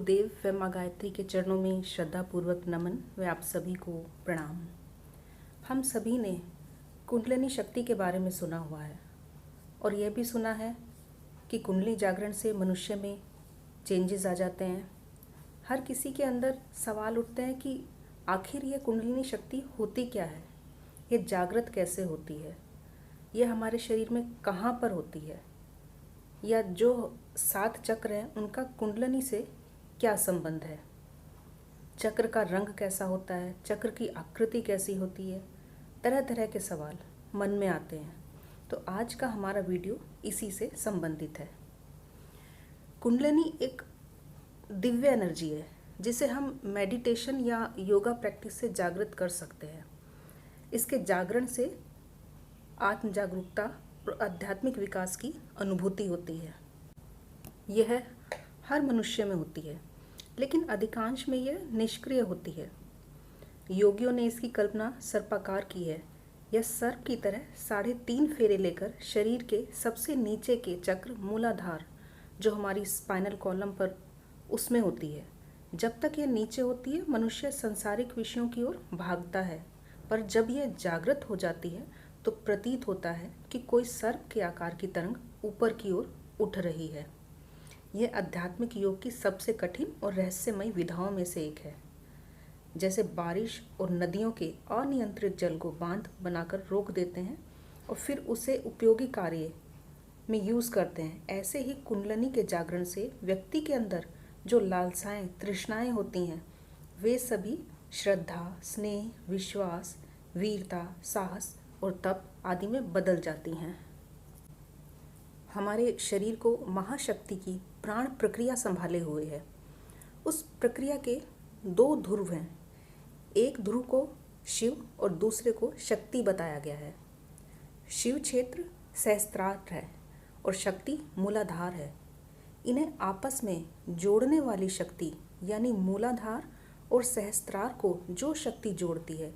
गुरुदेव व माँ गायत्री के चरणों में श्रद्धापूर्वक नमन व आप सभी को प्रणाम। हम सभी ने कुंडलिनी शक्ति के बारे में सुना हुआ है और यह भी सुना है कि कुंडली जागरण से मनुष्य में चेंजेस आ जाते हैं। हर किसी के अंदर सवाल उठते हैं कि आखिर यह कुंडलिनी शक्ति होती क्या है, ये जागृत कैसे होती है, यह हमारे शरीर में कहाँ पर होती है, या जो 7 चक्र हैं उनका कुंडलिनी से क्या संबंध है, चक्र का रंग कैसा होता है, चक्र की आकृति कैसी होती है। तरह तरह के सवाल मन में आते हैं। तो आज का हमारा वीडियो इसी से संबंधित है। कुंडलिनी एक दिव्य एनर्जी है जिसे हम मेडिटेशन या योगा प्रैक्टिस से जागृत कर सकते हैं। इसके जागरण से आत्म जागरूकता और आध्यात्मिक विकास की अनुभूति होती है। यह हर मनुष्य में होती है, लेकिन अधिकांश में यह निष्क्रिय होती है। योगियों ने इसकी कल्पना सर्पाकार की है। यह सर्प की तरह 3.5 फेरे लेकर शरीर के सबसे नीचे के चक्र मूलाधार, जो हमारी स्पाइनल कॉलम पर उसमें होती है। जब तक यह नीचे होती है मनुष्य संसारिक विषयों की ओर भागता है, पर जब यह जागृत हो जाती है तो प्रतीत होता है कि कोई सर्प के आकार की तरंग ऊपर की ओर उठ रही है। यह आध्यात्मिक योग की सबसे कठिन और रहस्यमय विधाओं में से एक है। जैसे बारिश और नदियों के अनियंत्रित जल को बांध बनाकर रोक देते हैं और फिर उसे उपयोगी कार्य में यूज़ करते हैं, ऐसे ही कुंडलिनी के जागरण से व्यक्ति के अंदर जो लालसाएं, तृष्णाएं होती हैं, वे सभी श्रद्धा, स्नेह, विश्वास, वीरता, साहस और तप आदि में बदल जाती हैं। हमारे शरीर को महाशक्ति की प्राण प्रक्रिया संभाले हुए है। उस प्रक्रिया के 2 ध्रुव हैं। एक ध्रुव को शिव और दूसरे को शक्ति बताया गया है। शिव क्षेत्र सहस्त्रार है और शक्ति मूलाधार है। इन्हें आपस में जोड़ने वाली शक्ति यानी मूलाधार और सहस्त्रार को जो शक्ति जोड़ती है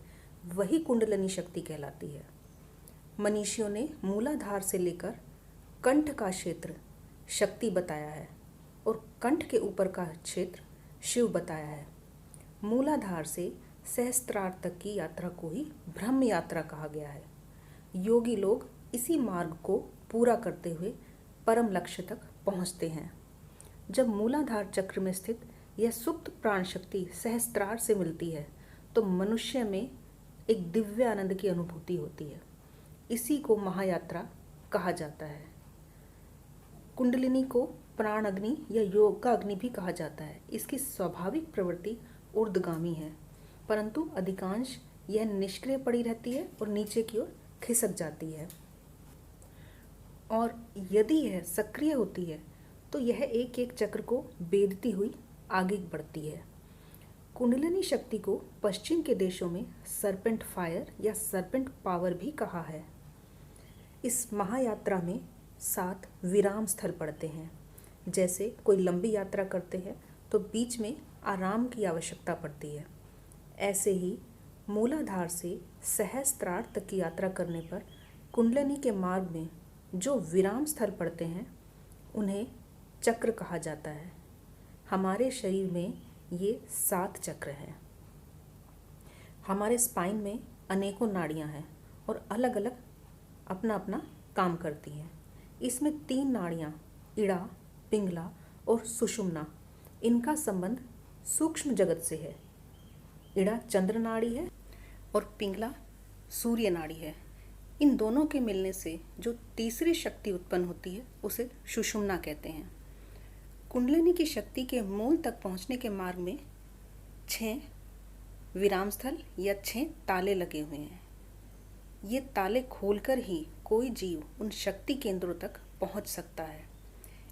वही कुंडलिनी शक्ति कहलाती है। मनीषियों ने मूलाधार से लेकर कंठ का क्षेत्र शक्ति बताया है और कंठ के ऊपर का क्षेत्र शिव बताया है। मूलाधार से सहस्त्रार तक की यात्रा को ही ब्रह्म यात्रा कहा गया है। योगी लोग इसी मार्ग को पूरा करते हुए परम लक्ष्य तक पहुंचते हैं। जब मूलाधार चक्र में स्थित यह सुप्त प्राण शक्ति सहस्त्रार से मिलती है तो मनुष्य में एक दिव्य आनंद की अनुभूति होती है। इसी को महायात्रा कहा जाता है। कुंडलिनी को प्राण अग्नि या योगा अग्नि भी कहा जाता है। इसकी स्वाभाविक प्रवृत्ति ऊर्ध्वगामी है, परंतु अधिकांश यह निष्क्रिय पड़ी रहती है और नीचे की ओर खिसक जाती है। और यदि यह सक्रिय होती है तो यह एक एक चक्र को बेधती हुई आगे बढ़ती है। कुंडलिनी शक्ति को पश्चिम के देशों में सरपेंट फायर या सरपेंट पावर भी कहा है। इस महायात्रा में 7 विराम स्थल पड़ते हैं। जैसे कोई लंबी यात्रा करते हैं तो बीच में आराम की आवश्यकता पड़ती है, ऐसे ही मूलाधार से सहस्त्रार तक की यात्रा करने पर कुंडलिनी के मार्ग में जो विराम स्थल पड़ते हैं उन्हें चक्र कहा जाता है। हमारे शरीर में ये 7 चक्र हैं। हमारे स्पाइन में अनेकों नाड़ियाँ हैं और अलग अलग अपना अपना काम करती हैं। इसमें 3 नाड़ियाँ इड़ा, पिंगला और सुषुम्ना, इनका संबंध सूक्ष्म जगत से है। इड़ा चंद्र नाड़ी है और पिंगला सूर्य नाड़ी है। इन दोनों के मिलने से जो तीसरी शक्ति उत्पन्न होती है उसे सुषुम्ना कहते हैं। कुंडलिनी की शक्ति के मूल तक पहुंचने के मार्ग में 6 विराम स्थल या 6 ताले लगे हुए हैं। ये ताले खोलकर ही कोई जीव उन शक्ति केंद्रों तक पहुंच सकता है।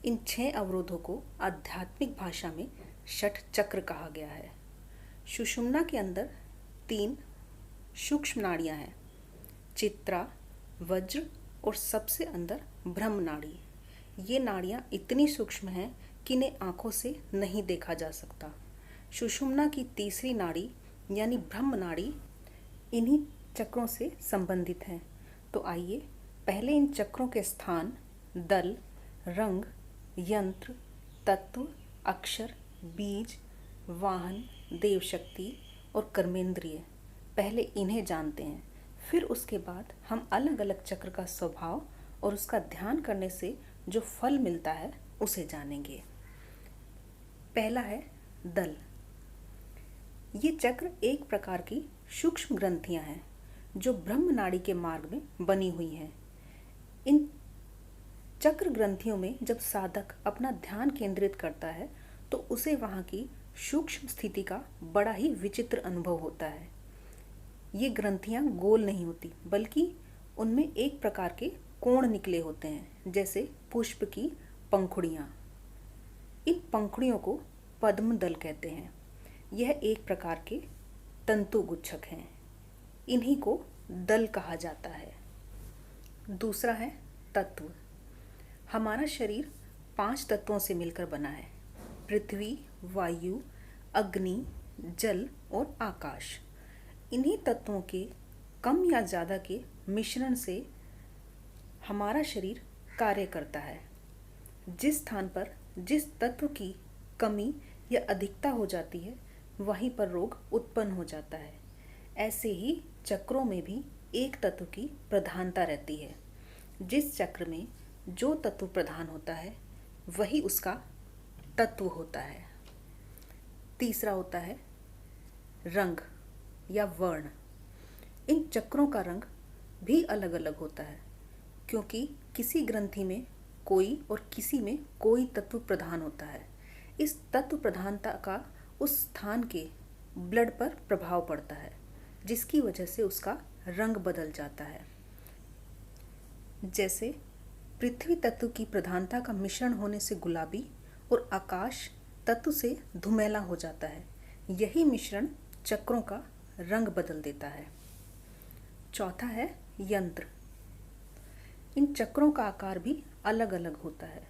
इन 6 अवरोधों को आध्यात्मिक भाषा में षट चक्र कहा गया है। सुषुम्ना के अंदर 3 सूक्ष्म नाड़ियां हैं, चित्रा, वज्र और सबसे अंदर ब्रह्म नाड़ी। ये नाड़ियां इतनी सूक्ष्म हैं कि इन्हें आंखों से नहीं देखा जा सकता। सुषुम्ना की तीसरी नाड़ी यानी ब्रह्म नाड़ी इन्हीं चक्रों से संबंधित है। तो आइए पहले इन चक्रों के स्थान, दल, रंग, यंत्र, तत्व, अक्षर बीज, वाहन, देव शक्ति और कर्मेंद्रिय, पहले इन्हें जानते हैं। फिर उसके बाद हम अलग अलग चक्र का स्वभाव और उसका ध्यान करने से जो फल मिलता है उसे जानेंगे। पहला है दल। ये चक्र एक प्रकार की सूक्ष्म ग्रंथियां हैं जो ब्रह्म नाड़ी के मार्ग में बनी हुई हैं। इन चक्र ग्रंथियों में जब साधक अपना ध्यान केंद्रित करता है तो उसे वहाँ की सूक्ष्म स्थिति का बड़ा ही विचित्र अनुभव होता है। ये ग्रंथियाँ गोल नहीं होती, बल्कि उनमें एक प्रकार के कोण निकले होते हैं, जैसे पुष्प की पंखुड़ियाँ। इन पंखुड़ियों को पद्म दल कहते हैं। यह एक प्रकार के तंतु गुच्छक हैं। इन्हीं को दल कहा जाता है। दूसरा है तत्व। हमारा शरीर 5 तत्वों से मिलकर बना है: पृथ्वी, वायु, अग्नि, जल और आकाश। इन्हीं तत्वों के कम या ज़्यादा के मिश्रण से हमारा शरीर कार्य करता है। जिस स्थान पर जिस तत्व की कमी या अधिकता हो जाती है, वहीं पर रोग उत्पन्न हो जाता है। ऐसे ही चक्रों में भी एक तत्व की प्रधानता रहती है। जिस चक्र में जो तत्व प्रधान होता है वही उसका तत्व होता है। तीसरा होता है रंग या वर्ण। इन चक्रों का रंग भी अलग अलग होता है, क्योंकि किसी ग्रंथि में कोई और किसी में कोई तत्व प्रधान होता है। इस तत्व प्रधानता का उस स्थान के ब्लड पर प्रभाव पड़ता है, जिसकी वजह से उसका रंग बदल जाता है। जैसे पृथ्वी तत्व की प्रधानता का मिश्रण होने से गुलाबी और आकाश तत्व से धुमेला हो जाता है। यही मिश्रण चक्रों का रंग बदल देता है। चौथा है यंत्र। इन चक्रों का आकार भी अलग अलग होता है।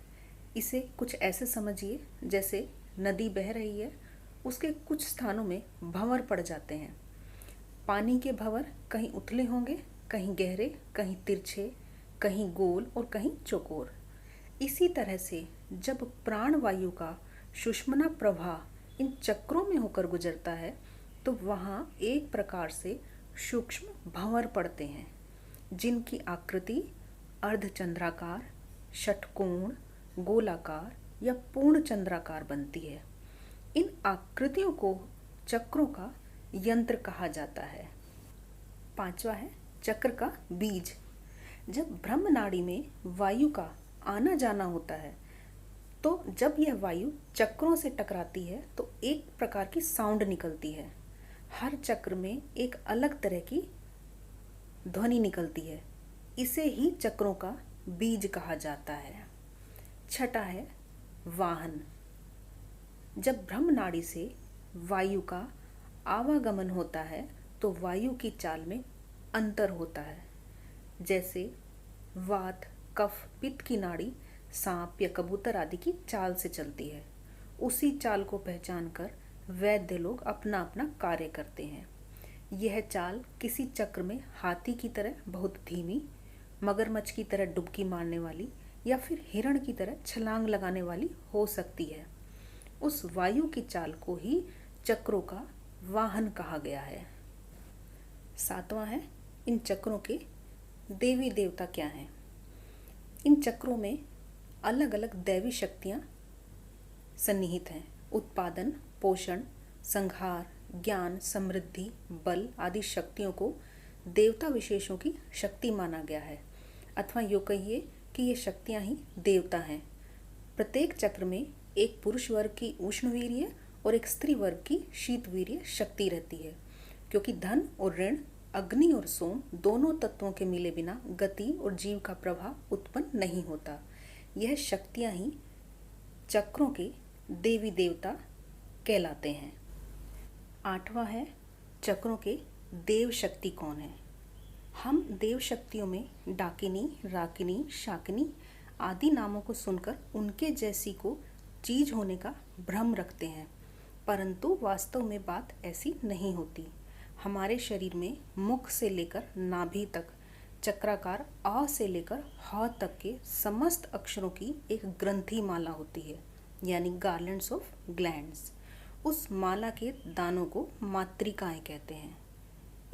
इसे कुछ ऐसे समझिए जैसे नदी बह रही है, उसके कुछ स्थानों में भंवर पड़ जाते हैं। पानी के भंवर कहीं उथले होंगे, कहीं गहरे, कहीं तिरछे, कहीं गोल और कहीं चौकोर। इसी तरह से जब प्राण वायु का सुषुम्ना प्रवाह इन चक्रों में होकर गुजरता है तो वहाँ एक प्रकार से सूक्ष्म भंवर पड़ते हैं, जिनकी आकृति अर्धचंद्राकार, षटकोण, गोलाकार या पूर्ण चंद्राकार बनती है। इन आकृतियों को चक्रों का यंत्र कहा जाता है। पांचवा है चक्र का बीज। जब ब्रह्म नाड़ी में वायु का आना जाना होता है तो जब यह वायु चक्रों से टकराती है तो एक प्रकार की साउंड निकलती है। हर चक्र में एक अलग तरह की ध्वनि निकलती है। इसे ही चक्रों का बीज कहा जाता है। छठा है वाहन। जब ब्रह्म नाड़ी से वायु का आवागमन होता है तो वायु की चाल में अंतर होता है। जैसे वात, कफ, पित्त की नाड़ी सांप या कबूतर आदि की चाल से चलती है। उसी चाल को पहचान कर वैद्य लोग अपना अपना कार्य करते हैं। यह चाल किसी चक्र में हाथी की तरह बहुत धीमी, मगरमच्छ की तरह डुबकी मारने वाली या फिर हिरण की तरह छलांग लगाने वाली हो सकती है। उस वायु की चाल को ही चक्रों का वाहन कहा गया है। सातवां है इन चक्रों के देवी देवता क्या हैं। इन चक्रों में अलग अलग दैवी शक्तियाँ सन्निहित हैं। उत्पादन, पोषण, संहार, ज्ञान, समृद्धि, बल आदि शक्तियों को देवता विशेषों की शक्ति माना गया है, अथवा यूँ कहिए कि ये शक्तियाँ ही देवता हैं। प्रत्येक चक्र में एक पुरुष वर्ग की उष्णवीर्य और एक स्त्री वर्ग की शीतवीर्य शक्ति रहती है, क्योंकि धन और ऋण, अग्नि और सोम दोनों तत्वों के मिले बिना गति और जीव का प्रवाह उत्पन्न नहीं होता। यह शक्तियाँ ही चक्रों के देवी देवता कहलाते हैं। आठवां है चक्रों के देव शक्ति कौन है। हम देव शक्तियों में डाकिनी, राकिनी, शाकिनी आदि नामों को सुनकर उनके जैसी को चीज होने का भ्रम रखते हैं, परंतु वास्तव में बात ऐसी नहीं होती। हमारे शरीर में मुख से लेकर नाभि तक चक्राकार आ से लेकर ह तक के समस्त अक्षरों की एक ग्रंथि माला होती है, यानी गार्लैंड्स ऑफ ग्लैंड्स। उस माला के दानों को मातृकाएं कहते हैं।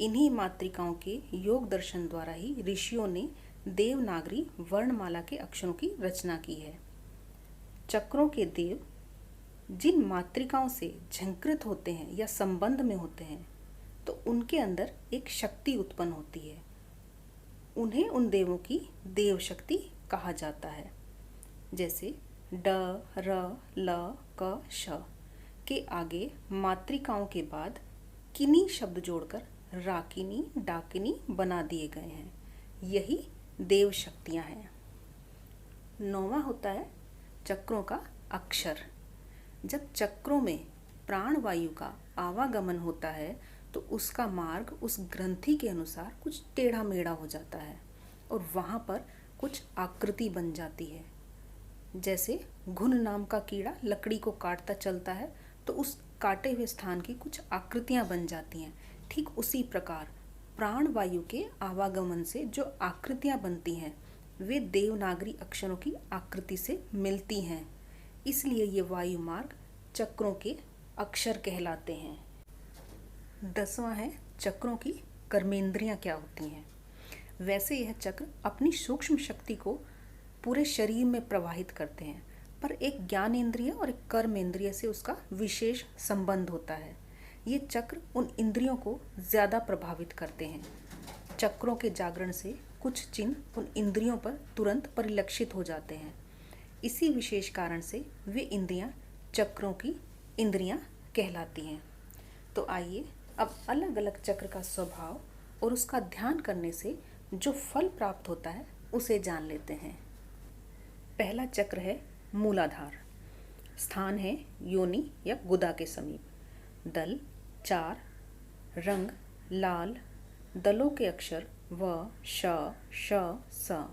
इन्हीं मातृकाओं के योग दर्शन द्वारा ही ऋषियों ने देवनागरी वर्णमाला के अक्षरों की रचना की है। चक्रों के देव जिन मातृकाओं से झंकृत होते हैं या संबंध में होते हैं तो उनके अंदर एक शक्ति उत्पन्न होती है। उन्हें उन देवों की देव शक्ति कहा जाता है। जैसे ड, र, ल, क, श के आगे मातृकाओं के बाद किनी शब्द जोड़कर राकिनी, डाकिनी बना दिए गए हैं। यही देव शक्तियाँ हैं। 9वां होता है चक्रों का अक्षर। जब चक्रों में प्राण वायु का आवागमन होता है तो उसका मार्ग उस ग्रंथि के अनुसार कुछ टेढ़ा मेढ़ा हो जाता है और वहाँ पर कुछ आकृति बन जाती है। जैसे घुन नाम का कीड़ा लकड़ी को काटता चलता है तो उस काटे हुए स्थान की कुछ आकृतियाँ बन जाती हैं। ठीक उसी प्रकार प्राण वायु के आवागमन से जो आकृतियाँ बनती हैं वे देवनागरी अक्षरों की आकृति से मिलती हैं। इसलिए ये वायु मार्ग चक्रों के अक्षर कहलाते हैं। 10वां है चक्रों की कर्मेंद्रियाँ क्या होती हैं। वैसे यह चक्र अपनी सूक्ष्म शक्ति को पूरे शरीर में प्रवाहित करते हैं, पर एक ज्ञानेंद्रिय और एक कर्मेंद्रिय से उसका विशेष संबंध होता है। ये चक्र उन इंद्रियों को ज़्यादा प्रभावित करते हैं। चक्रों के जागरण से कुछ चिन्ह उन इंद्रियों पर तुरंत परिलक्षित हो जाते हैं। इसी विशेष कारण से वे इंद्रियां चक्रों की इंद्रियां कहलाती हैं। तो आइए अब अलग अलग चक्र का स्वभाव और उसका ध्यान करने से जो फल प्राप्त होता है उसे जान लेते हैं। पहला चक्र है मूलाधार। स्थान है योनि या गुदा के समीप। दल 4, रंग लाल, दलों के अक्षर व, श, श, स।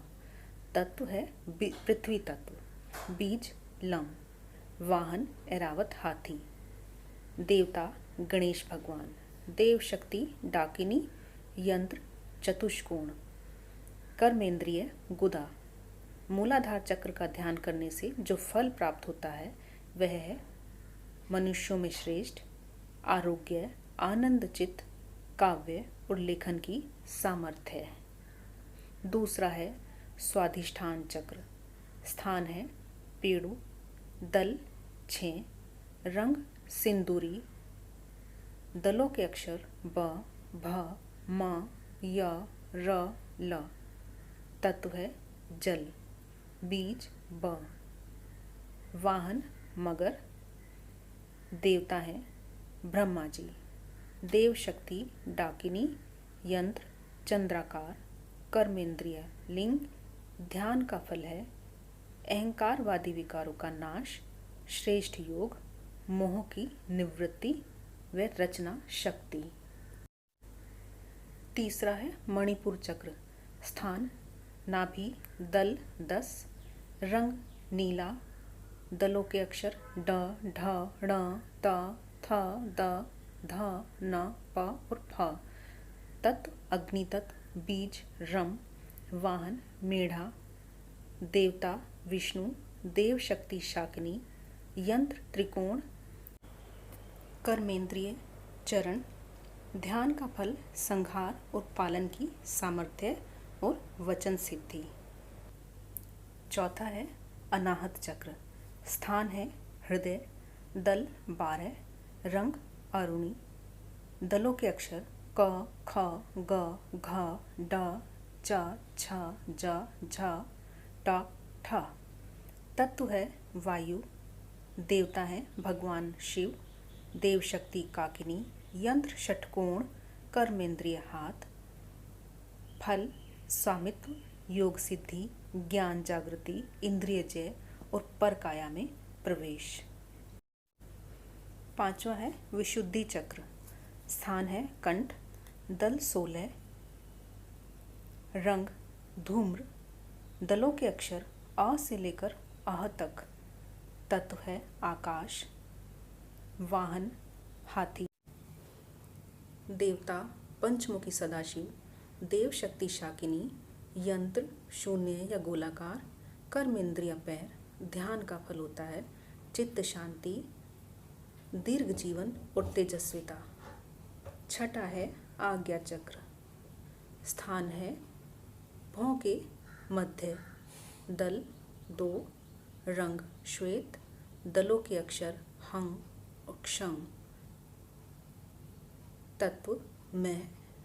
तत्व है पृथ्वी तत्व। बीज लम। वाहन ऐरावत हाथी। देवता गणेश भगवान। देव शक्ति डाकिनी। यंत्र चतुष्कोण। कर्मेंद्रिय गुदा। मूलाधार चक्र का ध्यान करने से जो फल प्राप्त होता है वह है मनुष्यों में श्रेष्ठ, आरोग्य, आनंद चित्त, काव्य और लेखन की सामर्थ्य है। दूसरा है स्वाधिष्ठान चक्र। स्थान है पेड़ू। दल 6, रंग सिंदूरी, दलों के अक्षर ब, भ, म, य, र, ल। तत्व है जल। बीज ब। वाहन मगर। देवता है ब्रह्मा जी। देव शक्ति डाकिनी। यंत्र चंद्राकार। कर्मेंद्रिय लिंग। ध्यान का फल है अहंकारवादी विकारों का नाश, श्रेष्ठ योग, मोह की निवृत्ति व रचना शक्ति। तीसरा है मणिपुर चक्र। स्थान नाभि। दल 10, रंग नीला, दलों के अक्षर ड, ढ, ण, त, थ, द, ध, न, प और फ। तत्व अग्नि तत्व। बीज रम। वाहन मेढ़ा। देवता विष्णु। देव शक्ति शाकिनी। यंत्र त्रिकोण। कर्मेंद्रिय चरण। ध्यान का फल संहार और पालन की सामर्थ्य और वचन सिद्धि। चौथा है अनाहत चक्र। स्थान है हृदय। दल 12, रंग अरुणी, दलों के अक्षर क, ख, ग, घ, ड, च, छ, ज, झ, ट, ठ। तत्व है वायु। देवता है भगवान शिव। देव शक्ति काकिनी। यंत्र षटकोण। कर्मेंद्रिय हाथ। फल स्वामित्व, योग सिद्धि, ज्ञान जागृति, इंद्रिय जय और परकाया में प्रवेश। पांचवा है विशुद्धि चक्र। स्थान है कंठ। दल 16, रंग धूम्र, दलों के अक्षर अ से लेकर अह तक। तत्व है आकाश। वाहन हाथी। देवता पंचमुखी सदाशिव। देव शक्ति शाकिनी। यंत्र शून्य या गोलाकार। कर्मेंद्रिय पैर। ध्यान का फल होता है चित्त शांति, दीर्घ जीवन और तेजस्विता। छठा है आज्ञा चक्र। स्थान है भौं के मध्य। दल 2, रंग श्वेत, दलों के अक्षर हंग और क्षंग। तत्व मैं,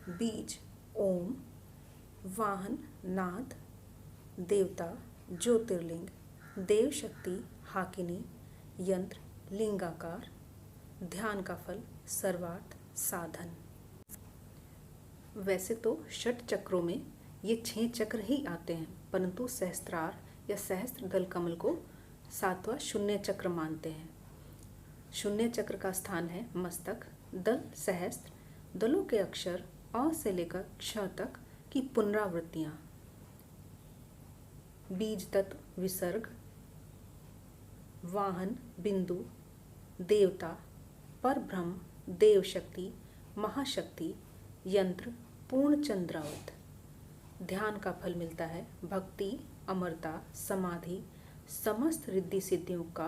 बीज ओम, वाहन नाद, देवता ज्योतिर्लिंग, देव शक्ति हाकिनी, यंत्र लिंगाकार, ध्यान का फल सर्वार्थ साधन। वैसे तो षट चक्रों में ये 6 चक्र ही आते हैं, परंतु सहस्त्रार या सहस्त्र दल कमल को 7वां शून्य चक्र मानते हैं। शून्य चक्र का स्थान है मस्तक। दल सहस्त्र, दलों के अक्षर अ से लेकर क्ष तक की पुनरावृत्तियां। बीज तत्व विसर्ग, वाहन बिंदु, देवता परब्रह्म, देव शक्ति महाशक्ति, यंत्र पूर्ण चंद्रावत। ध्यान का फल मिलता है भक्ति, अमरता, समाधि, समस्त रिद्धि सिद्धियों का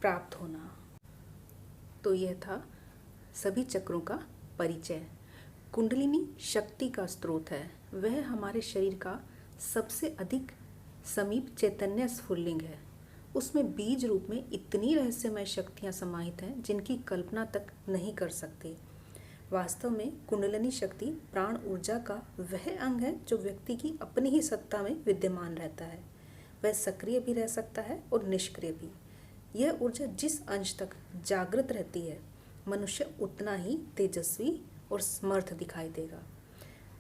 प्राप्त होना। तो यह था सभी चक्रों का परिचय। कुंडलिनी शक्ति का स्रोत है। वह हमारे शरीर का सबसे अधिक समीप चैतन्य स्फुल्लिंग है। उसमें बीज रूप में इतनी रहस्यमय शक्तियाँ समाहित हैं जिनकी कल्पना तक नहीं कर सकते। वास्तव में कुंडलिनी शक्ति प्राण ऊर्जा का वह अंग है जो व्यक्ति की अपनी ही सत्ता में विद्यमान रहता है। वह सक्रिय भी रह सकता है और निष्क्रिय भी। यह ऊर्जा जिस अंश तक जागृत रहती है, मनुष्य उतना ही तेजस्वी और समर्थ दिखाई देगा।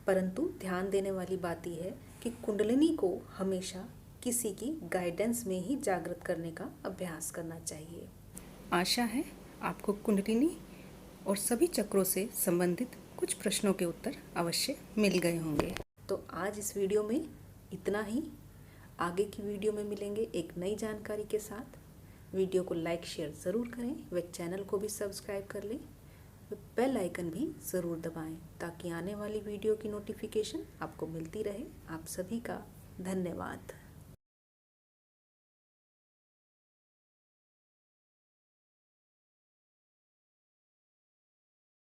परंतु ध्यान देने वाली बात यह है कि कुंडलिनी को हमेशा किसी की गाइडेंस में ही जागृत करने का अभ्यास करना चाहिए। आशा है आपको कुंडलिनी और सभी चक्रों से संबंधित कुछ प्रश्नों के उत्तर अवश्य मिल गए होंगे। तो आज इस वीडियो में इतना ही। आगे की वीडियो में मिलेंगे एक नई जानकारी के साथ। वीडियो को लाइक शेयर ज़रूर करें व चैनल को भी सब्सक्राइब कर लें। बेल आइकन भी ज़रूर दबाएं ताकि आने वाली वीडियो की नोटिफिकेशन आपको मिलती रहे। आप सभी का धन्यवाद।